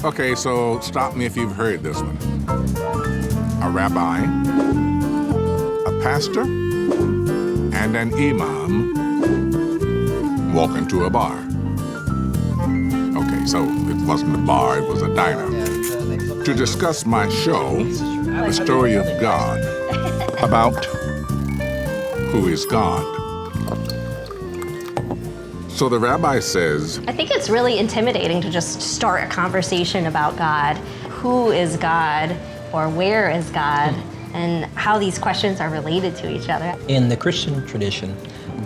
Okay, so stop me if you've heard this one. A rabbi, a pastor, and an imam walk into a bar. Okay, so it wasn't a bar, it was a diner. To discuss my show, The Story of God, about who is God. So the rabbi says, I think it's really intimidating to just start a conversation about God. Who is God, or where is God, and how these questions are related to each other. In the Christian tradition,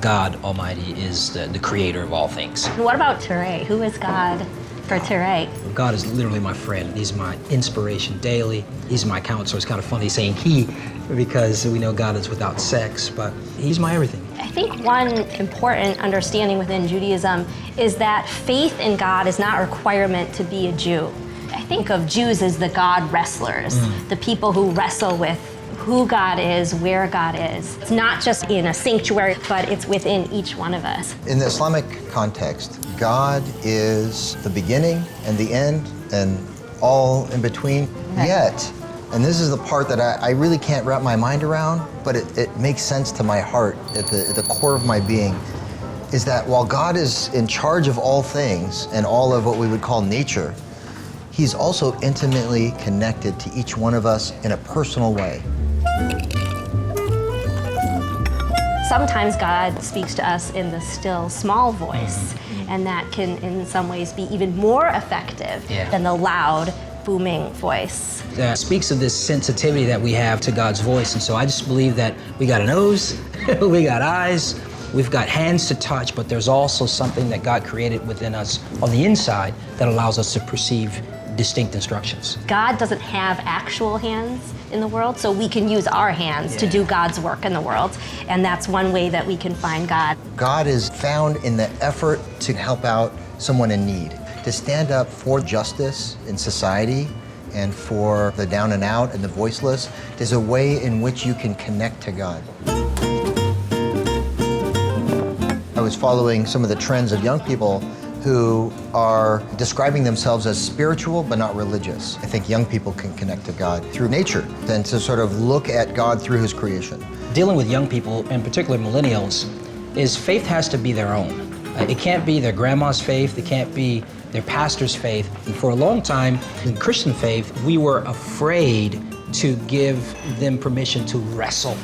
God Almighty is the creator of all things. And what about Tere? Who is God for Tere? God is literally my friend. He's my inspiration daily. He's my counselor. It's kind of funny saying he, because we know God is without sex, but he's my everything. I think one important understanding within Judaism is that faith in God is not a requirement to be a Jew. I think of Jews as the God wrestlers, the people who wrestle with who God is, where God is. It's not just in a sanctuary, but it's within each one of us. In the Islamic context, God is the beginning and the end and all in between. Right. Yet, and this is the part that I really can't wrap my mind around, but it makes sense to my heart at the core of my being, is that while God is in charge of all things and all of what we would call nature, He's also intimately connected to each one of us in a personal way. Sometimes God speaks to us in the still, small voice, and that can, in some ways, be even more effective than the loud, booming voice. That speaks of this sensitivity that we have to God's voice, and so I just believe that we got a nose, we got eyes, we've got hands to touch, but there's also something that God created within us on the inside that allows us to perceive distinct instructions. God doesn't have actual hands in the world, so we can use our hands to do God's work in the world, and that's one way that we can find God. God is found in the effort to help out someone in need, to stand up for justice in society and for the down and out and the voiceless. There's a way in which you can connect to God. I was following some of the trends of young people who are describing themselves as spiritual but not religious. I think young people can connect to God through nature and to sort of look at God through His creation. Dealing with young people, in particular millennials, is faith has to be their own. It can't be their grandma's faith, it can't be their pastor's faith. And for a long time, in Christian faith, we were afraid to give them permission to wrestle.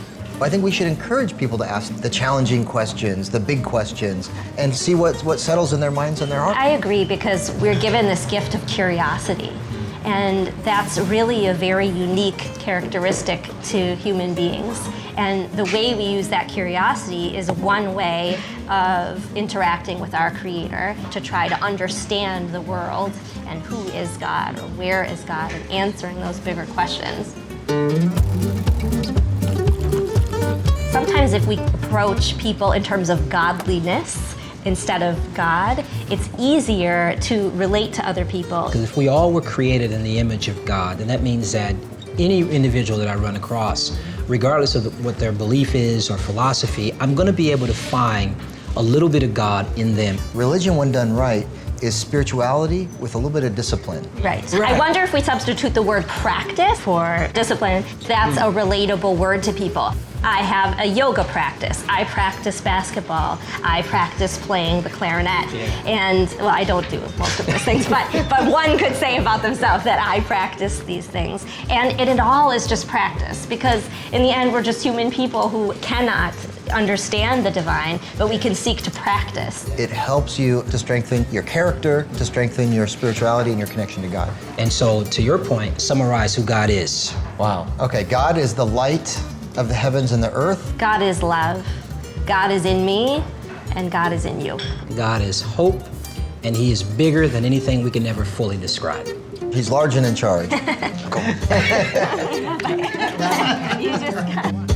I think we should encourage people to ask the challenging questions, the big questions, and see what settles in their minds and their hearts. I agree, because we're given this gift of curiosity, and that's really a very unique characteristic to human beings. And the way we use that curiosity is one way of interacting with our Creator to try to understand the world and who is God or where is God, and answering those bigger questions. Sometimes if we approach people in terms of godliness instead of God, it's easier to relate to other people. Because if we all were created in the image of God, then that means that any individual that I run across, regardless of what their belief is or philosophy, I'm going to be able to find a little bit of God in them. Religion, when done right, is spirituality with a little bit of discipline. Right. I wonder if we substitute the word practice for discipline, that's a relatable word to people. I have a yoga practice. I practice basketball. I practice playing the clarinet. And, well, I don't do most of those things, but one could say about themselves that I practice these things. And it all is just practice, because in the end, we're just human people who cannot understand the divine, but we can seek to practice. It helps you to strengthen your character, to strengthen your spirituality and your connection to God. And so, to your point, summarize who God is. Wow. Okay, God is the light of the heavens and the earth. God is love. God is in me, and God is in you. God is hope, and He is bigger than anything we can ever fully describe. He's large and in charge. Cool. You just got